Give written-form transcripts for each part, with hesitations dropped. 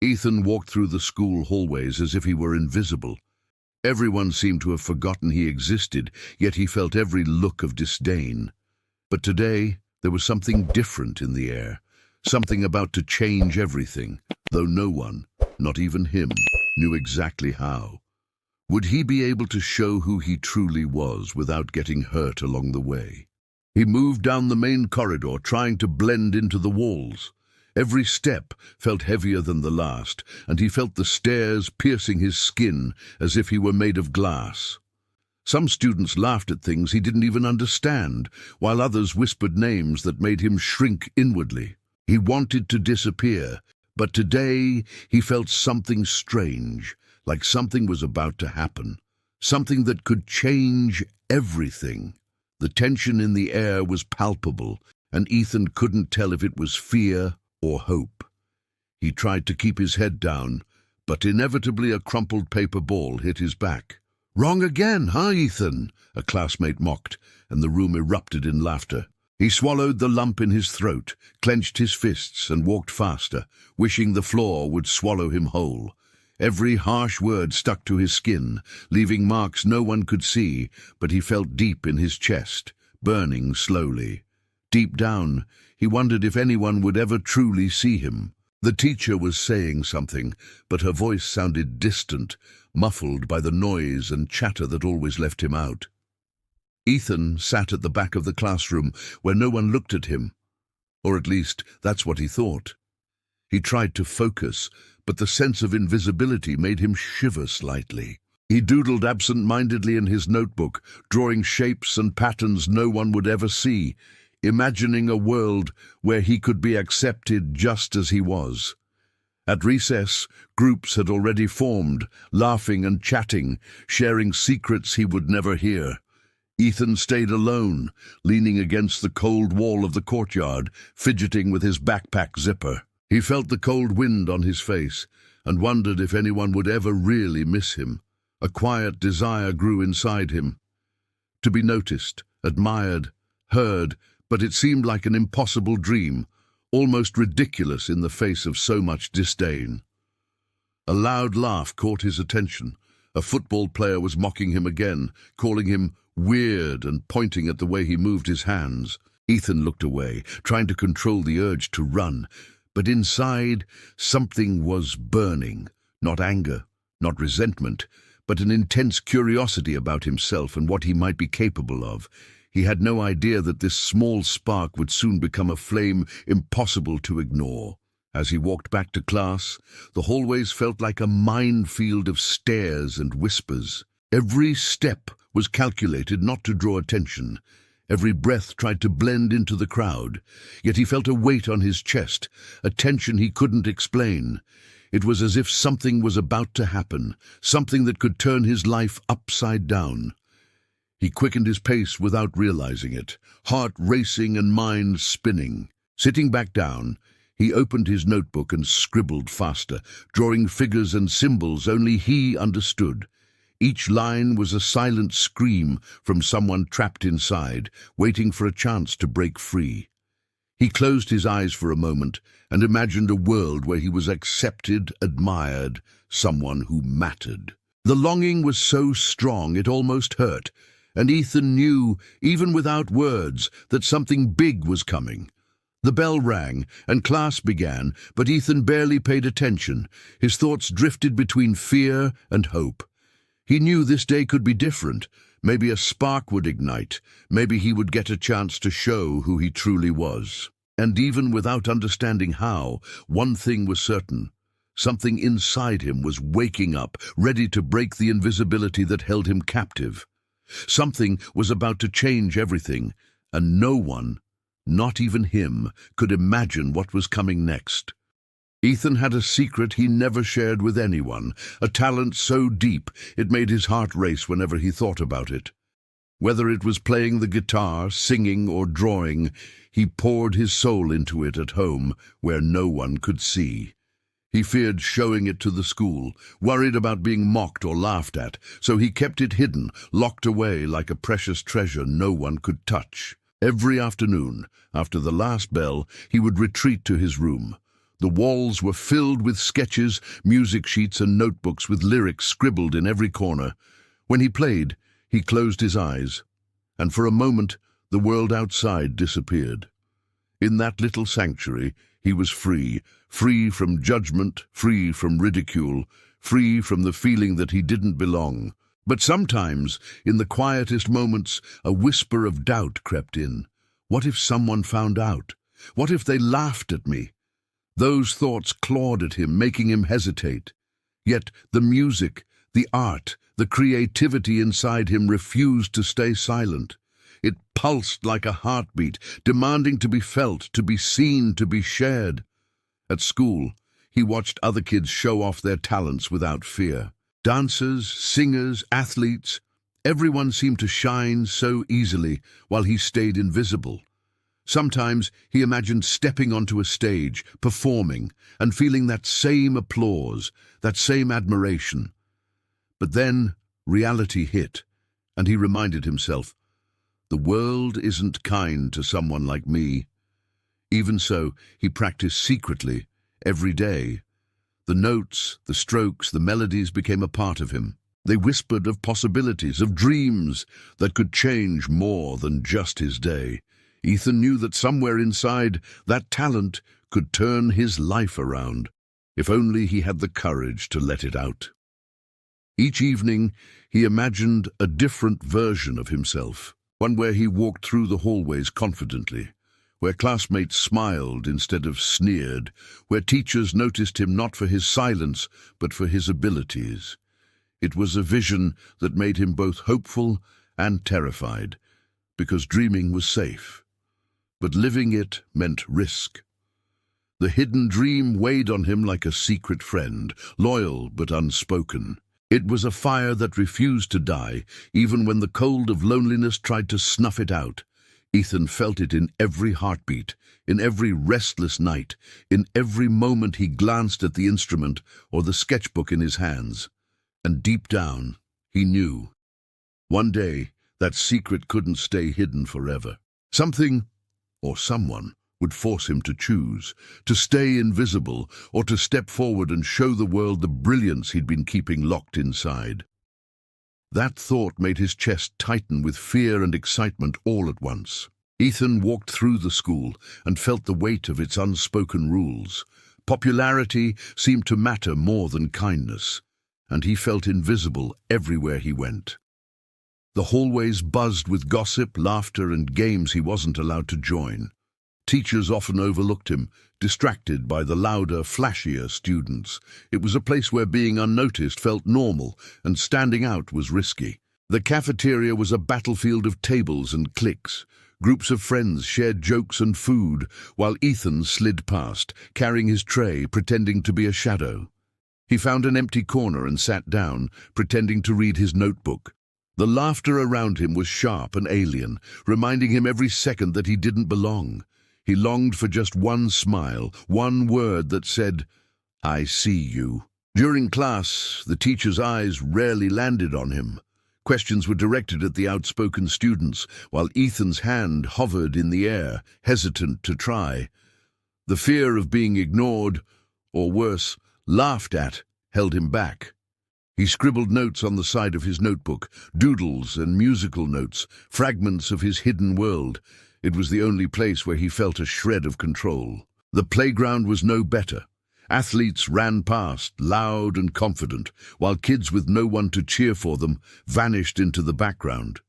Ethan walked through the school hallways as if he were invisible. Everyone seemed to have forgotten he existed, yet he felt every look of disdain. But today, there was something different in the air, something about to change everything, though no one, not even him, knew exactly how. Would he be able to show who he truly was without getting hurt along the way? He moved down the main corridor, trying to blend into the walls. Every step felt heavier than the last, and he felt the stairs piercing his skin as if he were made of glass. Some students laughed at things he didn't even understand, while others whispered names that made him shrink inwardly. He wanted to disappear, but today he felt something strange, like something was about to happen, something that could change everything. The tension in the air was palpable, and Ethan couldn't tell if it was fear or hope. He tried to keep his head down, but inevitably a crumpled paper ball hit his back. "Wrong again, huh, Ethan?" a classmate mocked, and the room erupted in laughter. He swallowed the lump in his throat, clenched his fists, and walked faster, wishing the floor would swallow him whole. Every harsh word stuck to his skin, leaving marks no one could see, but he felt deep in his chest, burning slowly. Deep down, he wondered if anyone would ever truly see him. The teacher was saying something, but her voice sounded distant, muffled by the noise and chatter that always left him out. Ethan sat at the back of the classroom, where no one looked at him. Or at least, that's what he thought. He tried to focus, but the sense of invisibility made him shiver slightly. He doodled absent-mindedly in his notebook, drawing shapes and patterns no one would ever see, imagining a world where he could be accepted just as he was. At recess, groups had already formed, laughing and chatting, sharing secrets he would never hear. Ethan stayed alone, leaning against the cold wall of the courtyard, fidgeting with his backpack zipper. He felt the cold wind on his face and wondered if anyone would ever really miss him. A quiet desire grew inside him. To be noticed, admired, heard, but it seemed like an impossible dream, almost ridiculous in the face of so much disdain. A loud laugh caught his attention. A football player was mocking him again, calling him weird and pointing at the way he moved his hands. Ethan looked away, trying to control the urge to run, but inside something was burning. Not anger, not resentment, but an intense curiosity about himself and what he might be capable of. He had no idea that this small spark would soon become a flame impossible to ignore. As he walked back to class, the hallways felt like a minefield of stares and whispers. Every step was calculated not to draw attention. Every breath tried to blend into the crowd. Yet he felt a weight on his chest, a tension he couldn't explain. It was as if something was about to happen, something that could turn his life upside down. He quickened his pace without realizing it, heart racing and mind spinning. Sitting back down, he opened his notebook and scribbled faster, drawing figures and symbols only he understood. Each line was a silent scream from someone trapped inside, waiting for a chance to break free. He closed his eyes for a moment and imagined a world where he was accepted, admired, someone who mattered. The longing was so strong it almost hurt, and Ethan knew, even without words, that something big was coming. The bell rang, and class began, but Ethan barely paid attention. His thoughts drifted between fear and hope. He knew this day could be different. Maybe a spark would ignite. Maybe he would get a chance to show who he truly was. And even without understanding how, one thing was certain. Something inside him was waking up, ready to break the invisibility that held him captive. Something was about to change everything, and no one, not even him, could imagine what was coming next. Ethan had a secret he never shared with anyone, a talent so deep it made his heart race whenever he thought about it. Whether it was playing the guitar, singing, or drawing, he poured his soul into it at home, where no one could see. He feared showing it to the school, worried about being mocked or laughed at, so he kept it hidden, locked away like a precious treasure no one could touch. Every afternoon, after the last bell, he would retreat to his room. The walls were filled with sketches, music sheets, and notebooks with lyrics scribbled in every corner. When he played, he closed his eyes, and for a moment the world outside disappeared. In that little sanctuary, he was free, free from judgment, free from ridicule, free from the feeling that he didn't belong. But sometimes, in the quietest moments, a whisper of doubt crept in. What if someone found out? What if they laughed at me? Those thoughts clawed at him, making him hesitate. Yet the music, the art, the creativity inside him refused to stay silent. It pulsed like a heartbeat, demanding to be felt, to be seen, to be shared. At school, he watched other kids show off their talents without fear. Dancers, singers, athletes, everyone seemed to shine so easily while he stayed invisible. Sometimes he imagined stepping onto a stage, performing, and feeling that same applause, that same admiration. But then reality hit, and he reminded himself, the world isn't kind to someone like me. Even so, he practiced secretly, every day. The notes, the strokes, the melodies became a part of him. They whispered of possibilities, of dreams that could change more than just his day. Ethan knew that somewhere inside, that talent could turn his life around, if only he had the courage to let it out. Each evening, he imagined a different version of himself, one where he walked through the hallways confidently, where classmates smiled instead of sneered, where teachers noticed him not for his silence, but for his abilities. It was a vision that made him both hopeful and terrified, because dreaming was safe. But living it meant risk. The hidden dream weighed on him like a secret friend, loyal but unspoken. It was a fire that refused to die, even when the cold of loneliness tried to snuff it out. Ethan felt it in every heartbeat, in every restless night, in every moment he glanced at the instrument or the sketchbook in his hands. And deep down, he knew. One day, that secret couldn't stay hidden forever. Something, or someone, would force him to choose, to stay invisible, or to step forward and show the world the brilliance he'd been keeping locked inside. That thought made his chest tighten with fear and excitement all at once. Ethan walked through the school and felt the weight of its unspoken rules. Popularity seemed to matter more than kindness, and he felt invisible everywhere he went. The hallways buzzed with gossip, laughter, and games he wasn't allowed to join. Teachers often overlooked him, distracted by the louder, flashier students. It was a place where being unnoticed felt normal, and standing out was risky. The cafeteria was a battlefield of tables and cliques. Groups of friends shared jokes and food, while Ethan slid past, carrying his tray, pretending to be a shadow. He found an empty corner and sat down, pretending to read his notebook. The laughter around him was sharp and alien, reminding him every second that he didn't belong. He longed for just one smile, one word that said, "I see you." During class, the teacher's eyes rarely landed on him. Questions were directed at the outspoken students, while Ethan's hand hovered in the air, hesitant to try. The fear of being ignored, or worse, laughed at, held him back. He scribbled notes on the side of his notebook, doodles and musical notes, fragments of his hidden world. It was the only place where he felt a shred of control. The playground was no better. Athletes ran past, loud and confident, while kids with no one to cheer for them vanished into the background.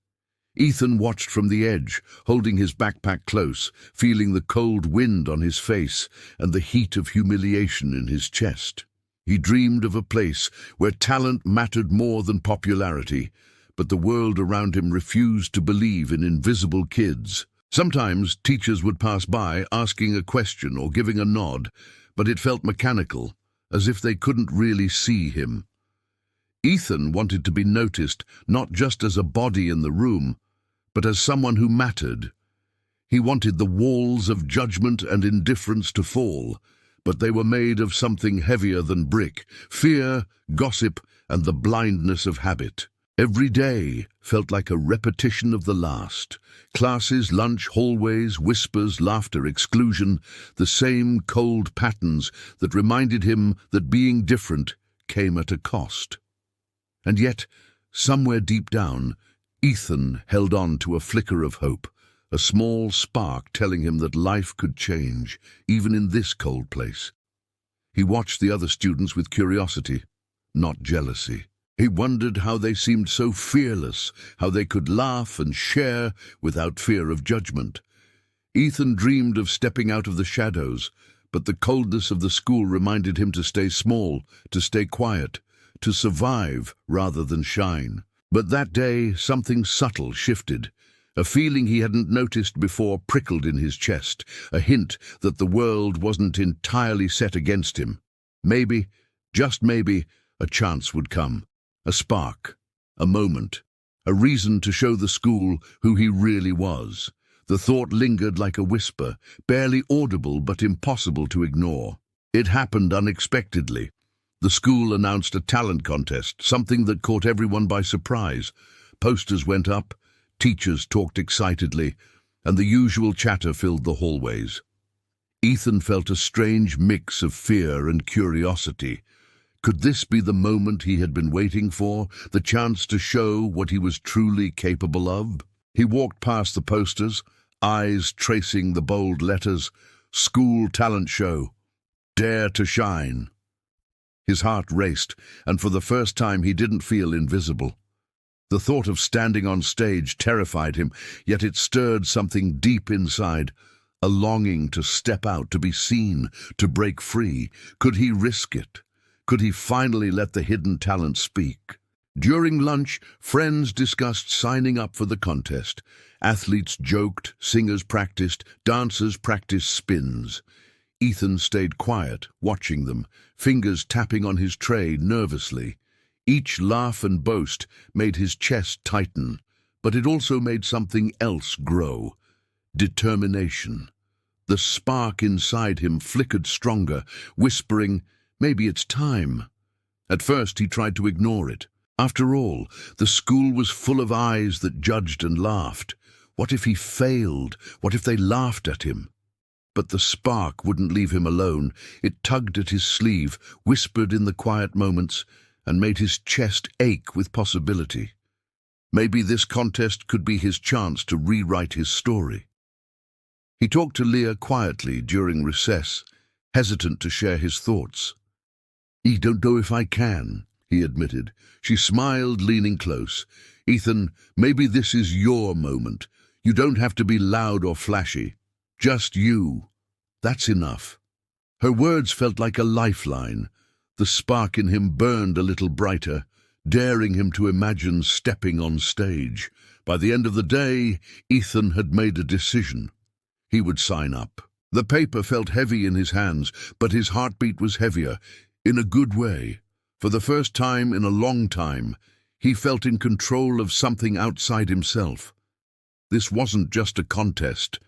Ethan watched from the edge, holding his backpack close, feeling the cold wind on his face and the heat of humiliation in his chest. He dreamed of a place where talent mattered more than popularity, but the world around him refused to believe in invisible kids. Sometimes teachers would pass by, asking a question or giving a nod, but it felt mechanical, as if they couldn't really see him. Ethan wanted to be noticed not just as a body in the room, but as someone who mattered. He wanted the walls of judgment and indifference to fall, but they were made of something heavier than brick: fear, gossip, and the blindness of habit. Every day felt like a repetition of the last. Classes, lunch, hallways, whispers, laughter, exclusion, the same cold patterns that reminded him that being different came at a cost. And yet, somewhere deep down, Ethan held on to a flicker of hope, a small spark telling him that life could change, even in this cold place. He watched the other students with curiosity, not jealousy. He wondered how they seemed so fearless, how they could laugh and share without fear of judgment. Ethan dreamed of stepping out of the shadows, but the coldness of the school reminded him to stay small, to stay quiet, to survive rather than shine. But that day, something subtle shifted. A feeling he hadn't noticed before prickled in his chest, a hint that the world wasn't entirely set against him. Maybe, just maybe, a chance would come. A spark, a moment, a reason to show the school who he really was. The thought lingered like a whisper, barely audible but impossible to ignore. It happened unexpectedly. The school announced a talent contest, something that caught everyone by surprise. Posters went up, teachers talked excitedly, and the usual chatter filled the hallways. Ethan felt a strange mix of fear and curiosity. Could this be the moment he had been waiting for, the chance to show what he was truly capable of? He walked past the posters, eyes tracing the bold letters, "School Talent Show, Dare to Shine." His heart raced, and for the first time he didn't feel invisible. The thought of standing on stage terrified him, yet it stirred something deep inside, a longing to step out, to be seen, to break free. Could he risk it? Could he finally let the hidden talent speak? During lunch, friends discussed signing up for the contest. Athletes joked, singers practiced, dancers practiced spins. Ethan stayed quiet, watching them, fingers tapping on his tray nervously. Each laugh and boast made his chest tighten, but it also made something else grow. Determination. The spark inside him flickered stronger, whispering, "Maybe it's time." At first he tried to ignore it. After all, the school was full of eyes that judged and laughed. What if he failed? What if they laughed at him? But the spark wouldn't leave him alone. It tugged at his sleeve, whispered in the quiet moments, and made his chest ache with possibility. Maybe this contest could be his chance to rewrite his story. He talked to Leah quietly during recess, hesitant to share his thoughts. "I don't know if I can," he admitted. She smiled, leaning close. "Ethan, maybe this is your moment. You don't have to be loud or flashy. Just you. That's enough." Her words felt like a lifeline. The spark in him burned a little brighter, daring him to imagine stepping on stage. By the end of the day, Ethan had made a decision. He would sign up. The paper felt heavy in his hands, but his heartbeat was heavier, in a good way. For the first time in a long time, he felt in control of something outside himself. This wasn't just a contest.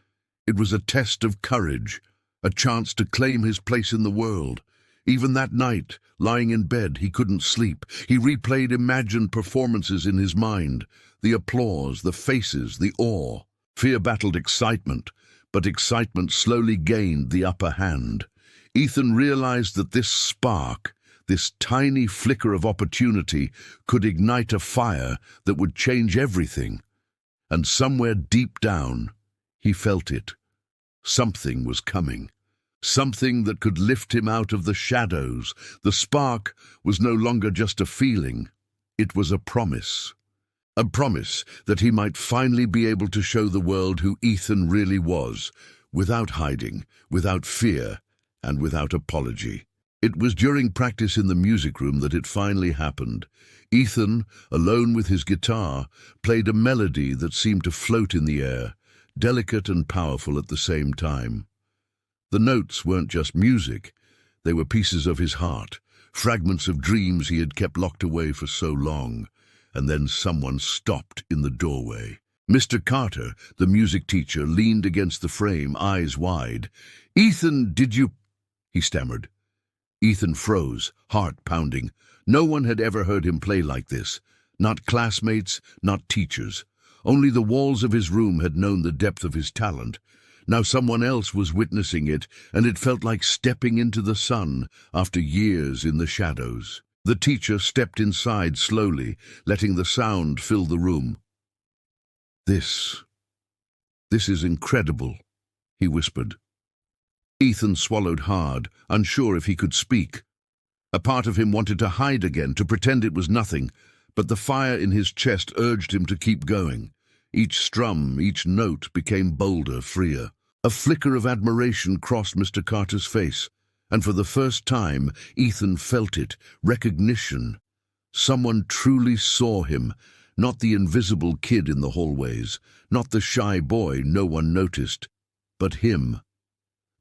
It was a test of courage, a chance to claim his place in the world. Even that night, lying in bed, he couldn't sleep. He replayed imagined performances in his mind, the applause, the faces, the awe. Fear battled excitement, but excitement slowly gained the upper hand. Ethan realized that this spark, this tiny flicker of opportunity, could ignite a fire that would change everything. And somewhere deep down, he felt it. Something was coming. Something that could lift him out of the shadows. The spark was no longer just a feeling. It was a promise. A promise that he might finally be able to show the world who Ethan really was, without hiding, without fear, and without apology. It was during practice in the music room that it finally happened. Ethan, alone with his guitar, played a melody that seemed to float in the air, delicate and powerful at the same time. The notes weren't just music, they were pieces of his heart, fragments of dreams he had kept locked away for so long. And then someone stopped in the doorway. Mr. Carter, the music teacher, leaned against the frame, eyes wide. "Ethan, did you—" he stammered. Ethan froze, heart pounding. No one had ever heard him play like this. Not classmates, not teachers. Only the walls of his room had known the depth of his talent. Now someone else was witnessing it, and it felt like stepping into the sun after years in the shadows. The teacher stepped inside slowly, letting the sound fill the room. This is incredible," he whispered. Ethan swallowed hard, unsure if he could speak. A part of him wanted to hide again, to pretend it was nothing, but the fire in his chest urged him to keep going. Each strum, each note became bolder, freer. A flicker of admiration crossed Mr. Carter's face, and for the first time, Ethan felt it, recognition. Someone truly saw him, not the invisible kid in the hallways, not the shy boy no one noticed, but him.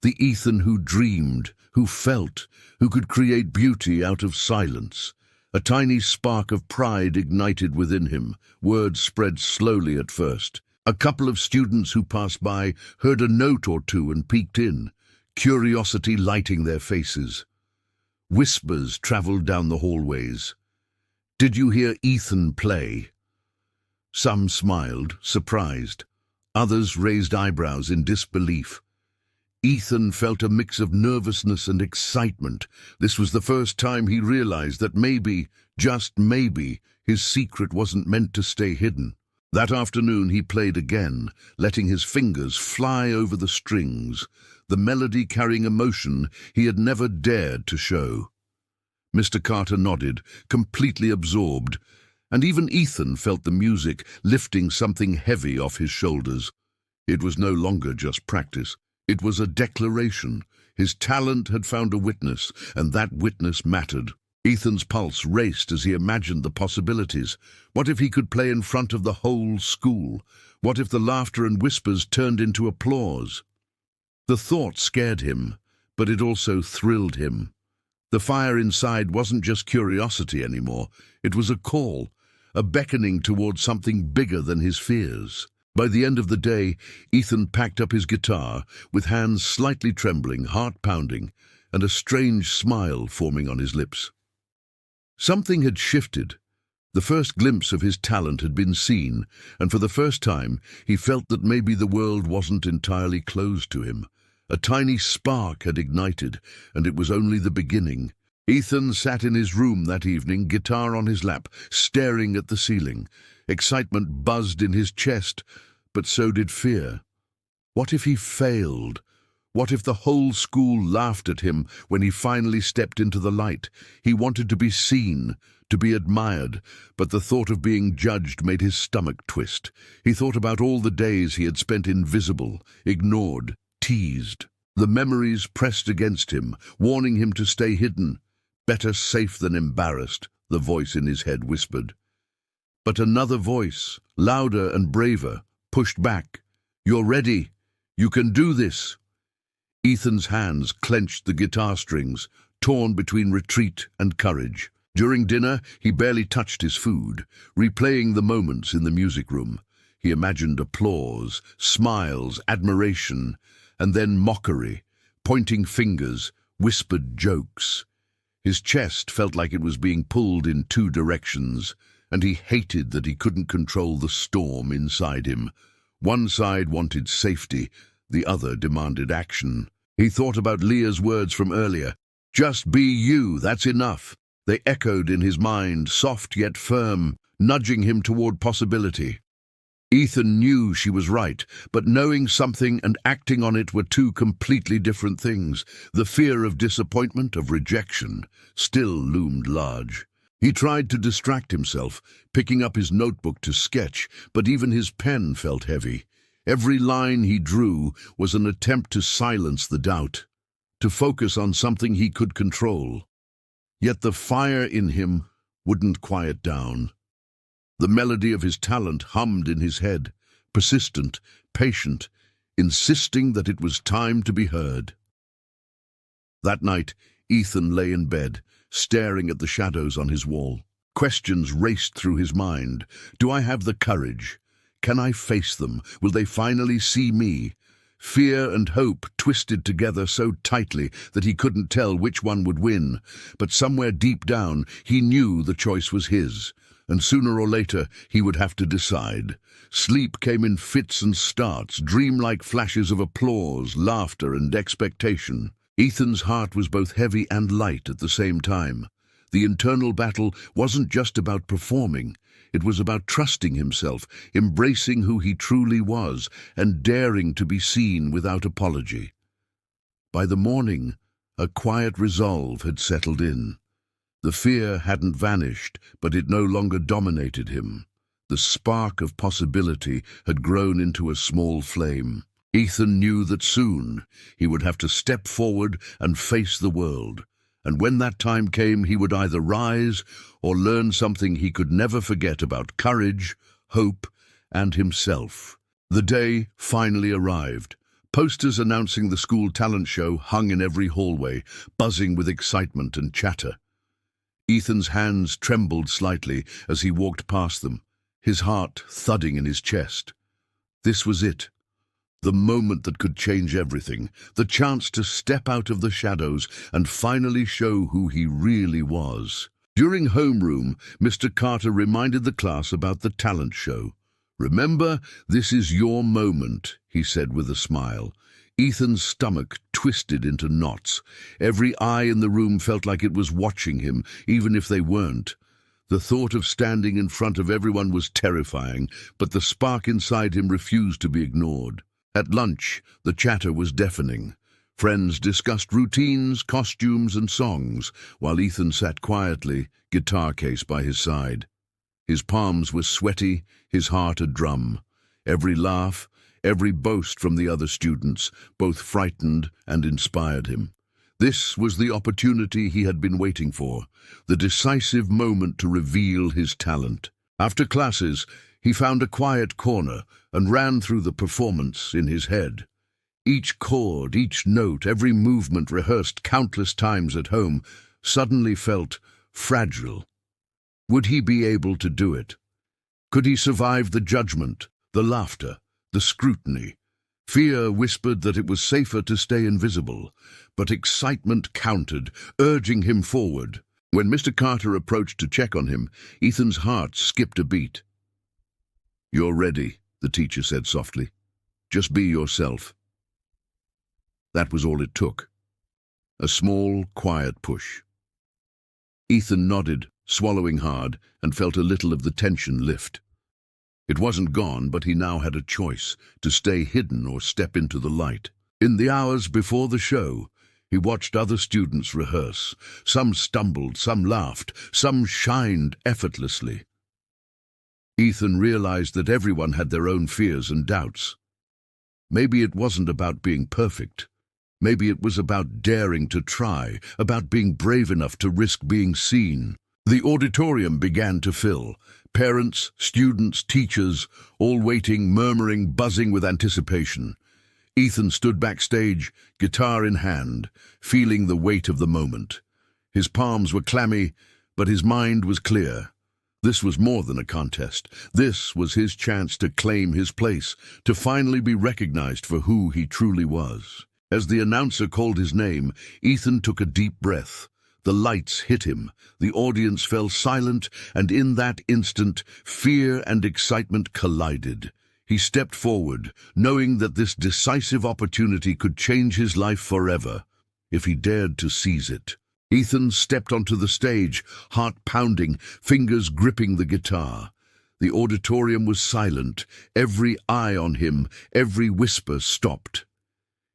The Ethan who dreamed, who felt, who could create beauty out of silence. A tiny spark of pride ignited within him. Words spread slowly at first. A couple of students who passed by heard a note or two and peeked in, curiosity lighting their faces. Whispers traveled down the hallways. "Did you hear Ethan play?" Some smiled, surprised. Others raised eyebrows in disbelief. Ethan felt a mix of nervousness and excitement. This was the first time he realized that maybe, just maybe, his secret wasn't meant to stay hidden. That afternoon he played again, letting his fingers fly over the strings, the melody carrying emotion he had never dared to show. Mr. Carter nodded, completely absorbed, and even Ethan felt the music lifting something heavy off his shoulders. It was no longer just practice. It was a declaration. His talent had found a witness, and that witness mattered. Ethan's pulse raced as he imagined the possibilities. What if he could play in front of the whole school? What if the laughter and whispers turned into applause? The thought scared him, but it also thrilled him. The fire inside wasn't just curiosity anymore. It was a call, a beckoning towards something bigger than his fears. By the end of the day, Ethan packed up his guitar, with hands slightly trembling, heart pounding, and a strange smile forming on his lips. Something had shifted. The first glimpse of his talent had been seen, and for the first time he felt that maybe the world wasn't entirely closed to him. A tiny spark had ignited, and it was only the beginning. Ethan sat in his room that evening, guitar on his lap, staring at the ceiling. Excitement buzzed in his chest, but so did fear. What if he failed? What if the whole school laughed at him when he finally stepped into the light? He wanted to be seen, to be admired, but the thought of being judged made his stomach twist. He thought about all the days he had spent invisible, ignored, teased. The memories pressed against him, warning him to stay hidden. "Better safe than embarrassed," the voice in his head whispered. But another voice, louder and braver, pushed back. "You're ready. You can do this." Ethan's hands clenched the guitar strings, torn between retreat and courage. During dinner, he barely touched his food, replaying the moments in the music room. He imagined applause, smiles, admiration, and then mockery, pointing fingers, whispered jokes. His chest felt like it was being pulled in two directions, and he hated that he couldn't control the storm inside him. One side wanted safety, the other demanded action. He thought about Leah's words from earlier. "Just be you, that's enough." They echoed in his mind, soft yet firm, nudging him toward possibility. Ethan knew she was right, but knowing something and acting on it were two completely different things. The fear of disappointment, of rejection, still loomed large. He tried to distract himself, picking up his notebook to sketch, but even his pen felt heavy. Every line he drew was an attempt to silence the doubt, to focus on something he could control. Yet the fire in him wouldn't quiet down. The melody of his talent hummed in his head, persistent, patient, insisting that it was time to be heard. That night, Ethan lay in bed, staring at the shadows on his wall. Questions raced through his mind. Do I have the courage? Can I face them? Will they finally see me? Fear and hope twisted together so tightly that he couldn't tell which one would win. But somewhere deep down, he knew the choice was his. and sooner or later he would have to decide. Sleep came in fits and starts, dreamlike flashes of applause, laughter, and expectation. Ethan's heart was both heavy and light at the same time. The internal battle wasn't just about performing. It was about trusting himself, embracing who he truly was, and daring to be seen without apology. By the morning, a quiet resolve had settled in. The fear hadn't vanished, but it no longer dominated him. The spark of possibility had grown into a small flame. Ethan knew that soon he would have to step forward and face the world. And when that time came, he would either rise or learn something he could never forget about courage, hope, and himself. The day finally arrived. Posters announcing the school talent show hung in every hallway, buzzing with excitement and chatter. Ethan's hands trembled slightly as he walked past them, his heart thudding in his chest. This was it. The moment that could change everything, the chance to step out of the shadows and finally show who he really was. During homeroom, Mr. Carter reminded the class about the talent show. "Remember, this is your moment," he said with a smile. Ethan's stomach twisted into knots. Every eye in the room felt like it was watching him, even if they weren't. The thought of standing in front of everyone was terrifying, but the spark inside him refused to be ignored. At lunch, the chatter was deafening. Friends discussed routines, costumes, and songs, while Ethan sat quietly, guitar case by his side. His palms were sweaty, his heart a drum. Every laugh, every boast from the other students both frightened and inspired him. This was the opportunity he had been waiting for, the decisive moment to reveal his talent. After classes, he found a quiet corner and ran through the performance in his head. Each chord, each note, every movement rehearsed countless times at home suddenly felt fragile. Would he be able to do it? Could he survive the judgment, the laughter, the scrutiny? Fear whispered that it was safer to stay invisible, but excitement countered, urging him forward. When Mr. Carter approached to check on him, Ethan's heart skipped a beat. "You're ready," the teacher said softly. "Just be yourself." That was all it took. A small, quiet push. Ethan nodded, swallowing hard, and felt a little of the tension lift. It wasn't gone, but he now had a choice, to stay hidden or step into the light. In the hours before the show, he watched other students rehearse. Some stumbled, some laughed, some shined effortlessly. Ethan realized that everyone had their own fears and doubts. Maybe it wasn't about being perfect. Maybe it was about daring to try, about being brave enough to risk being seen. The auditorium began to fill. Parents, students, teachers, all waiting, murmuring, buzzing with anticipation. Ethan stood backstage, guitar in hand, feeling the weight of the moment. His palms were clammy, but his mind was clear. This was more than a contest. This was his chance to claim his place, to finally be recognized for who he truly was. As the announcer called his name, Ethan took a deep breath. The lights hit him, the audience fell silent, and in that instant, fear and excitement collided. He stepped forward, knowing that this decisive opportunity could change his life forever, if he dared to seize it. Ethan stepped onto the stage, heart pounding, fingers gripping the guitar. The auditorium was silent, every eye on him, every whisper stopped.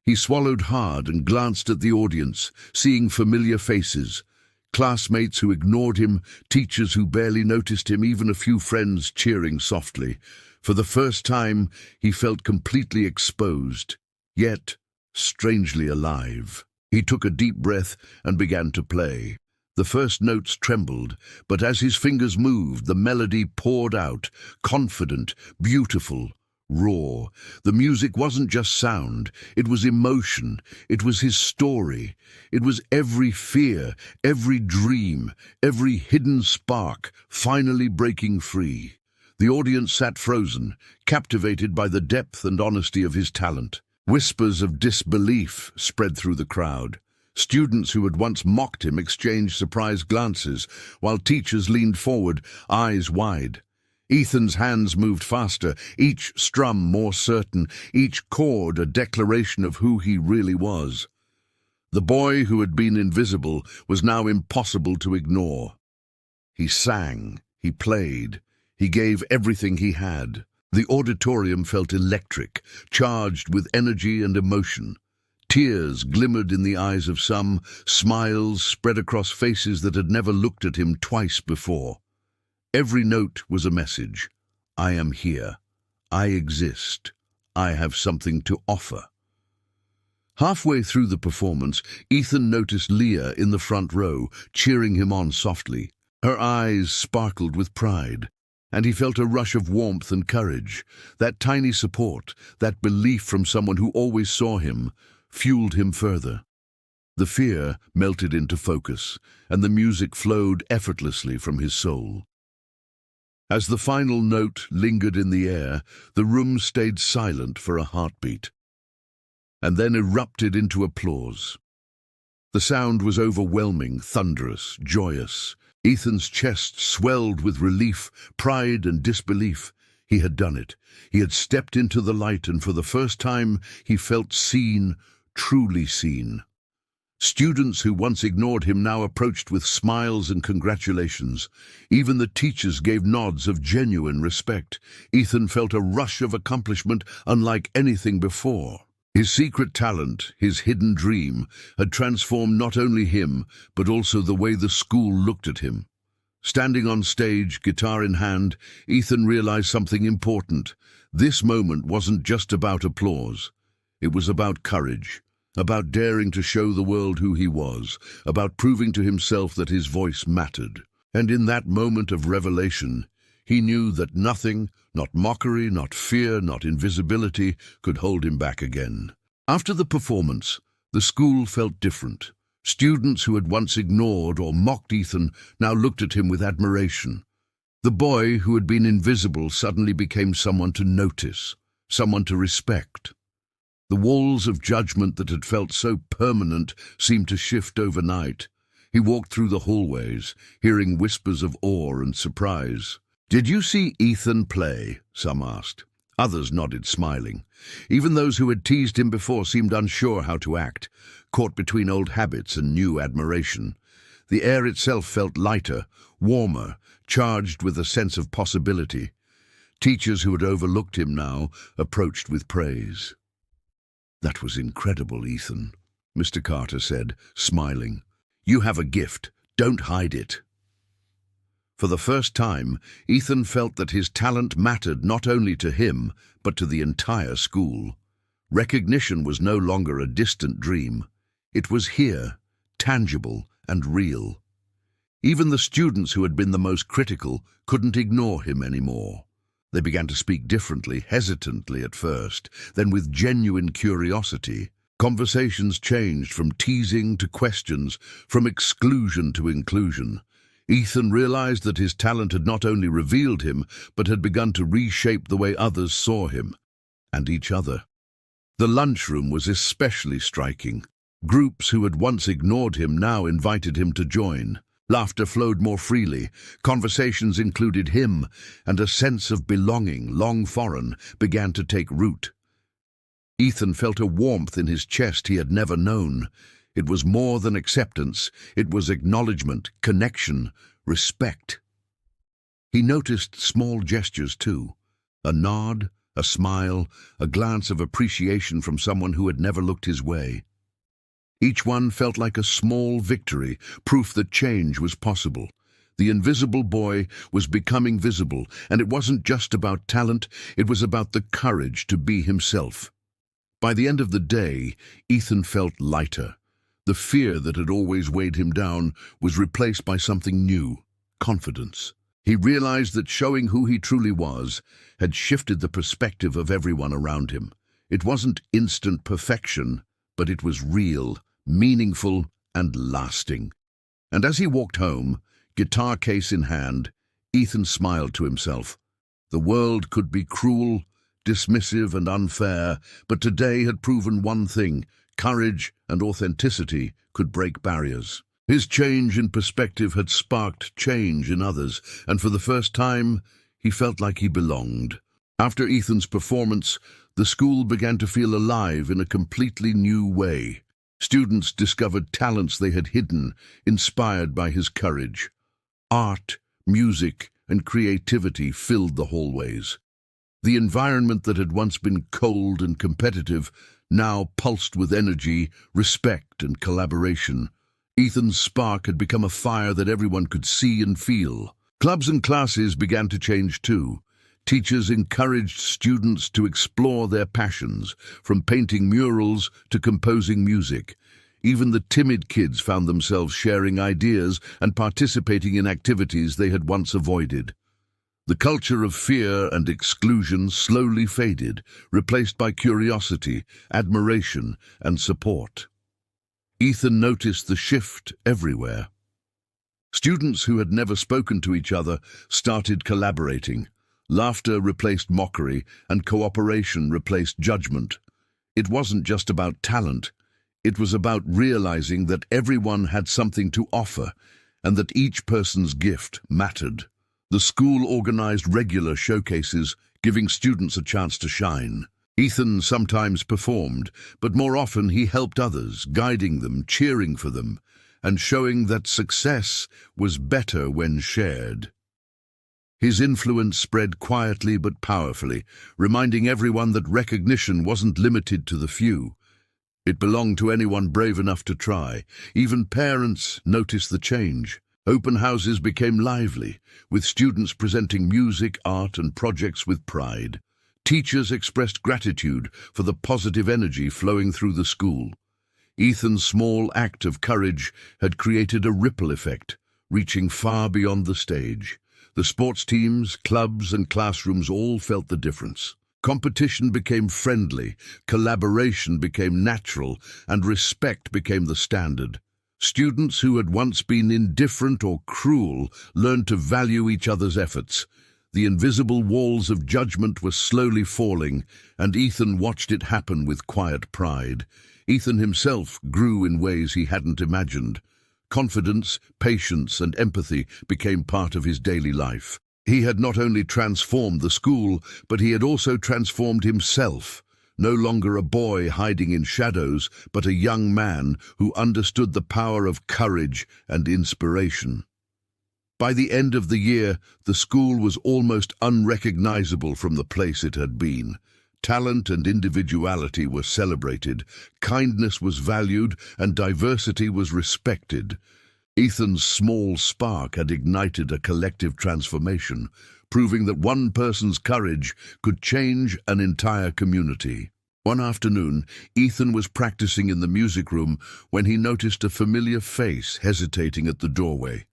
He swallowed hard and glanced at the audience, seeing familiar faces. Classmates who ignored him, teachers who barely noticed him, even a few friends cheering softly. For the first time, he felt completely exposed, yet strangely alive. He took a deep breath and began to play. The first notes trembled, but as his fingers moved, the melody poured out, confident, beautiful, raw. The music wasn't just sound, it was emotion, it was his story. It was every fear, every dream, every hidden spark finally breaking free. The audience sat frozen, captivated by the depth and honesty of his talent. Whispers of disbelief spread through the crowd. Students who had once mocked him exchanged surprised glances, while teachers leaned forward, eyes wide. Ethan's hands moved faster, each strum more certain, each chord a declaration of who he really was. The boy who had been invisible was now impossible to ignore. He sang, he played, he gave everything he had. The auditorium felt electric, charged with energy and emotion. Tears glimmered in the eyes of some, smiles spread across faces that had never looked at him twice before. Every note was a message. I am here. I exist. I have something to offer. Halfway through the performance, Ethan noticed Leah in the front row, cheering him on softly. Her eyes sparkled with pride, and he felt a rush of warmth and courage. That tiny support, that belief from someone who always saw him, fueled him further. The fear melted into focus, and the music flowed effortlessly from his soul. As the final note lingered in the air, the room stayed silent for a heartbeat, and then erupted into applause. The sound was overwhelming, thunderous, joyous. Ethan's chest swelled with relief, pride, and disbelief. He had done it. He had stepped into the light, and for the first time he felt seen, truly seen. Students who once ignored him now approached with smiles and congratulations. Even the teachers gave nods of genuine respect. Ethan felt a rush of accomplishment unlike anything before. His secret talent, his hidden dream, had transformed not only him, but also the way the school looked at him. Standing on stage, guitar in hand, Ethan realized something important. This moment wasn't just about applause. It was about courage, about daring to show the world who he was, about proving to himself that his voice mattered. And in that moment of revelation, he knew that nothing, not mockery, not fear, not invisibility, could hold him back again. After the performance, the school felt different. Students who had once ignored or mocked Ethan now looked at him with admiration. The boy who had been invisible suddenly became someone to notice, someone to respect. The walls of judgment that had felt so permanent seemed to shift overnight. He walked through the hallways, hearing whispers of awe and surprise. "Did you see Ethan play?" some asked. Others nodded, smiling. Even those who had teased him before seemed unsure how to act, caught between old habits and new admiration. The air itself felt lighter, warmer, charged with a sense of possibility. Teachers who had overlooked him now approached with praise. "That was incredible, Ethan," Mr. Carter said, smiling. "You have a gift. Don't hide it." For the first time, Ethan felt that his talent mattered not only to him, but to the entire school. Recognition was no longer a distant dream. It was here, tangible and real. Even the students who had been the most critical couldn't ignore him anymore. They began to speak differently, hesitantly at first, then with genuine curiosity. Conversations changed from teasing to questions, from exclusion to inclusion. Ethan realized that his talent had not only revealed him, but had begun to reshape the way others saw him, and each other. The lunchroom was especially striking. Groups who had once ignored him now invited him to join. Laughter flowed more freely. Conversations included him, and a sense of belonging, long foreign, began to take root. Ethan felt a warmth in his chest he had never known. It was more than acceptance. It was acknowledgement, connection, respect. He noticed small gestures too. A nod, a smile, a glance of appreciation from someone who had never looked his way. Each one felt like a small victory, proof that change was possible. The invisible boy was becoming visible, and it wasn't just about talent, it was about the courage to be himself. By the end of the day, Ethan felt lighter. The fear that had always weighed him down was replaced by something new, confidence. He realized that showing who he truly was had shifted the perspective of everyone around him. It wasn't instant perfection, but it was real, meaningful, and lasting. And as he walked home, guitar case in hand, Ethan smiled to himself. The world could be cruel, dismissive, and unfair, but today had proven one thing: courage, and authenticity could break barriers. His change in perspective had sparked change in others, and for the first time, he felt like he belonged. After Ethan's performance, the school began to feel alive in a completely new way. Students discovered talents they had hidden, inspired by his courage. Art, music, and creativity filled the hallways. The environment that had once been cold and competitive now pulsed with energy, respect, and collaboration. Ethan's spark had become a fire that everyone could see and feel. Clubs and classes began to change too. Teachers encouraged students to explore their passions, from painting murals to composing music. Even the timid kids found themselves sharing ideas and participating in activities they had once avoided. The culture of fear and exclusion slowly faded, replaced by curiosity, admiration, and support. Ethan noticed the shift everywhere. Students who had never spoken to each other started collaborating. Laughter replaced mockery, and cooperation replaced judgment. It wasn't just about talent. It was about realizing that everyone had something to offer, and that each person's gift mattered. The school organized regular showcases, giving students a chance to shine. Ethan sometimes performed, but more often he helped others, guiding them, cheering for them, and showing that success was better when shared. His influence spread quietly but powerfully, reminding everyone that recognition wasn't limited to the few. It belonged to anyone brave enough to try. Even parents noticed the change. Open houses became lively, with students presenting music, art, and projects with pride. Teachers expressed gratitude for the positive energy flowing through the school. Ethan's small act of courage had created a ripple effect, reaching far beyond the stage. The sports teams, clubs, and classrooms all felt the difference. Competition became friendly, collaboration became natural, and respect became the standard. Students who had once been indifferent or cruel learned to value each other's efforts. The invisible walls of judgment were slowly falling, and Ethan watched it happen with quiet pride. Ethan himself grew in ways he hadn't imagined. Confidence, patience, and empathy became part of his daily life. He had not only transformed the school, but he had also transformed himself. No longer a boy hiding in shadows, but a young man who understood the power of courage and inspiration. By the end of the year, the school was almost unrecognizable from the place it had been. Talent and individuality were celebrated, kindness was valued, and diversity was respected. Ethan's small spark had ignited a collective transformation, proving that one person's courage could change an entire community. One afternoon, Ethan was practicing in the music room when he noticed a familiar face hesitating at the doorway.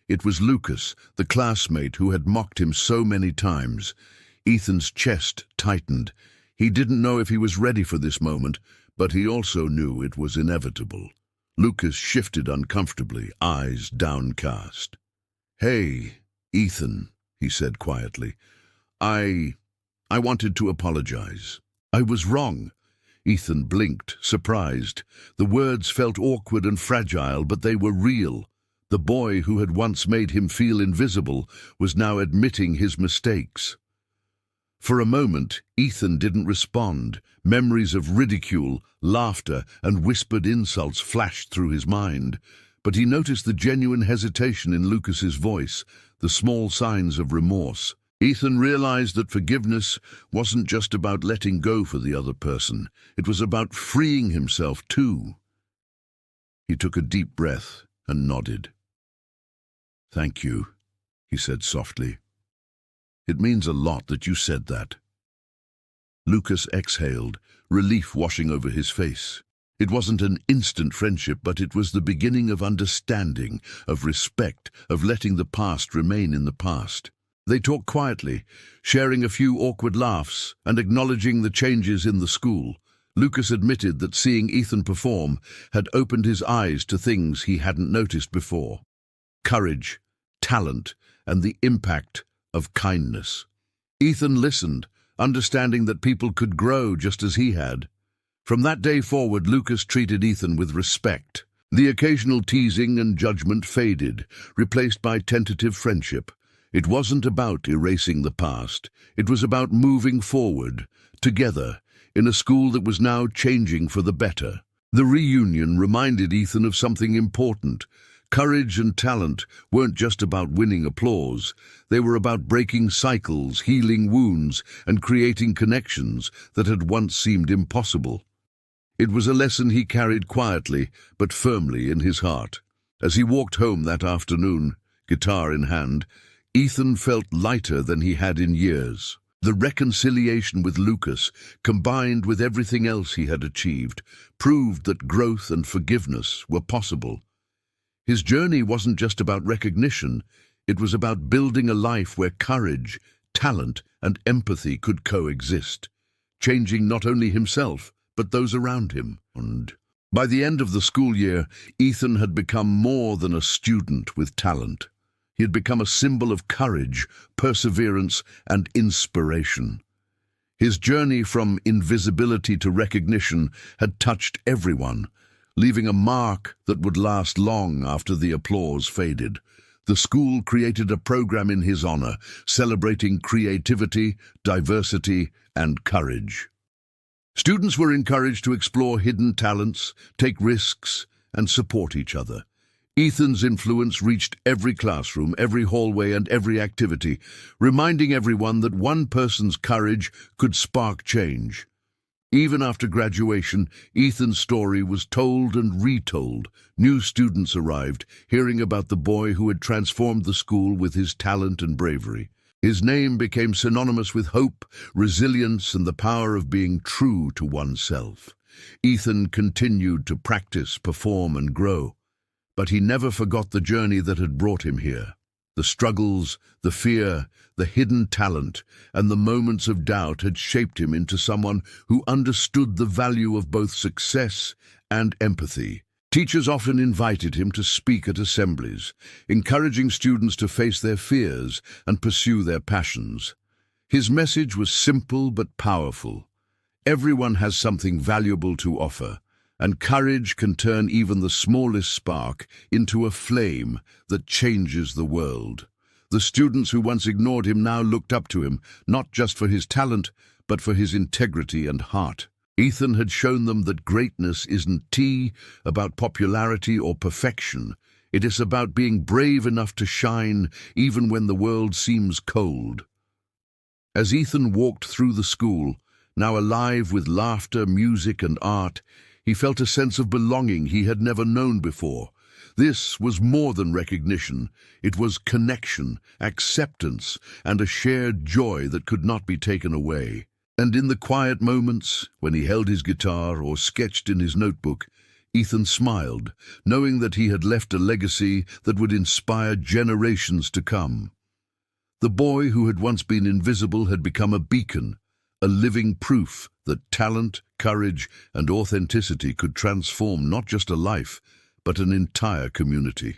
It was Lucas, the classmate who had mocked him so many times. Ethan's chest tightened. He didn't know if he was ready for this moment, but he also knew it was inevitable. Lucas shifted uncomfortably, eyes downcast. "Hey, Ethan," he said quietly. I wanted to apologize. I was wrong." Ethan blinked, surprised. The words felt awkward and fragile, but they were real. The boy who had once made him feel invisible was now admitting his mistakes. For a moment, Ethan didn't respond. Memories of ridicule, laughter, and whispered insults flashed through his mind. But he noticed the genuine hesitation in Lucas's voice, the small signs of remorse. Ethan realized that forgiveness wasn't just about letting go for the other person. It was about freeing himself too. He took a deep breath and nodded. "Thank you," he said softly. "It means a lot that you said that." Lucas exhaled, relief washing over his face. It wasn't an instant friendship, but it was the beginning of understanding, of respect, of letting the past remain in the past. They talked quietly, sharing a few awkward laughs and acknowledging the changes in the school. Lucas admitted that seeing Ethan perform had opened his eyes to things he hadn't noticed before. Courage, talent, and the impact of kindness. Ethan listened, understanding that people could grow just as he had. From that day forward, Lucas treated Ethan with respect. The occasional teasing and judgment faded, replaced by tentative friendship. It wasn't about erasing the past. It was about moving forward, together, in a school that was now changing for the better. The reunion reminded Ethan of something important. Courage and talent weren't just about winning applause. They were about breaking cycles, healing wounds, and creating connections that had once seemed impossible. It was a lesson he carried quietly but firmly in his heart. As he walked home that afternoon, guitar in hand, Ethan felt lighter than he had in years. The reconciliation with Lucas, combined with everything else he had achieved, proved that growth and forgiveness were possible. His journey wasn't just about recognition, it was about building a life where courage, talent, and empathy could coexist, changing not only himself, but those around him. And by the end of the school year, Ethan had become more than a student with talent. He had become a symbol of courage, perseverance, and inspiration. His journey from invisibility to recognition had touched everyone, leaving a mark that would last long after the applause faded. The school created a program in his honor, celebrating creativity, diversity, and courage. Students were encouraged to explore hidden talents, take risks, and support each other. Ethan's influence reached every classroom, every hallway, and every activity, reminding everyone that one person's courage could spark change. Even after graduation, Ethan's story was told and retold. New students arrived, hearing about the boy who had transformed the school with his talent and bravery. His name became synonymous with hope, resilience, and the power of being true to oneself. Ethan continued to practice, perform, and grow. But he never forgot the journey that had brought him here. The struggles, the fear, the hidden talent, and the moments of doubt had shaped him into someone who understood the value of both success and empathy. Teachers often invited him to speak at assemblies, encouraging students to face their fears and pursue their passions. His message was simple but powerful. Everyone has something valuable to offer, and courage can turn even the smallest spark into a flame that changes the world. The students who once ignored him now looked up to him, not just for his talent, but for his integrity and heart. Ethan had shown them that greatness isn't about popularity or perfection. It is about being brave enough to shine even when the world seems cold. As Ethan walked through the school, now alive with laughter, music, and art, he felt a sense of belonging he had never known before. This was more than recognition. It was connection, acceptance, and a shared joy that could not be taken away. And in the quiet moments, when he held his guitar or sketched in his notebook, Ethan smiled, knowing that he had left a legacy that would inspire generations to come. The boy who had once been invisible had become a beacon, a living proof that talent, courage, and authenticity could transform not just a life, but an entire community.